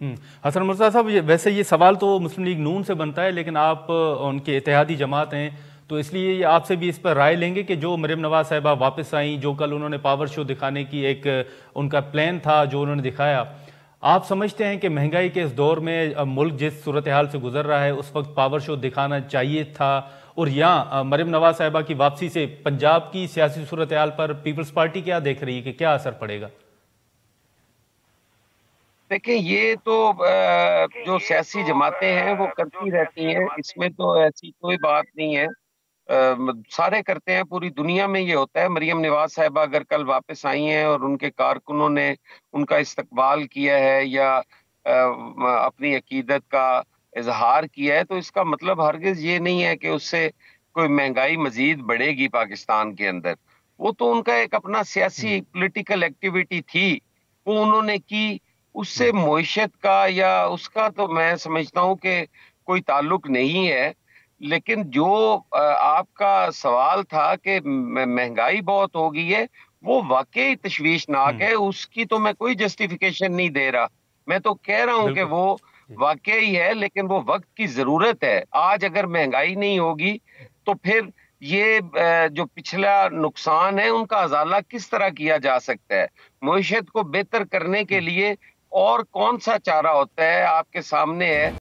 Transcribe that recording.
حسن مرزا صاحب، ویسے یہ سوال تو مسلم لیگ نون سے بنتا ہے، لیکن آپ ان کے اتحادی جماعت ہیں، تو اس لیے یہ آپ سے بھی اس پر رائے لیں گے کہ جو مریم نواز صاحبہ واپس آئیں، جو کل انہوں نے پاور شو دکھانے کی ایک ان کا پلان تھا جو انہوں نے دکھایا، آپ سمجھتے ہیں کہ مہنگائی کے اس دور میں ملک جس صورتحال سے گزر رہا ہے اس وقت پاور شو دکھانا چاہیے تھا؟ اور یہاں مریم نواز صاحبہ کی واپسی سے پنجاب کی سیاسی صورتحال پر پیپلز پارٹی کیا دیکھ رہی ہے کہ کیا اثر پڑے گا؟ دیکھیں، یہ تو جو سیاسی جماعتیں ہیں وہ کرتی رہتی ہیں، اس میں تو ایسی کوئی بات نہیں ہے۔ سارے کرتے ہیں، پوری دنیا میں یہ ہوتا ہے۔ مریم نواز صاحبہ اگر کل واپس آئی ہیں اور ان کے کارکنوں نے ان کا استقبال کیا ہے یا اپنی عقیدت کا اظہار کیا ہے، تو اس کا مطلب ہرگز یہ نہیں ہے کہ اس سے کوئی مہنگائی مزید بڑھے گی پاکستان کے اندر۔ وہ تو ان کا ایک اپنا سیاسی پولیٹیکل ایکٹیویٹی تھی، وہ انہوں نے کی۔ اس سے معیشت کا یا اس کا تو میں سمجھتا ہوں کہ کوئی تعلق نہیں ہے۔ لیکن جو آپ کا سوال تھا کہ مہنگائی بہت ہو گئی ہے، وہ واقعی تشویشناک ہے، اس کی تو میں کوئی جسٹیفیکیشن نہیں دے رہا۔ میں تو کہہ رہا ہوں کہ بالکل وہ جی۔ واقعی ہے، لیکن وہ وقت کی ضرورت ہے۔ آج اگر مہنگائی نہیں ہوگی تو پھر یہ جو پچھلا نقصان ہے ان کا ازالہ کس طرح کیا جا سکتا ہے؟ معیشت کو بہتر کرنے کے لیے اور کون سا چارہ ہوتا ہے آپ کے سامنے ہے۔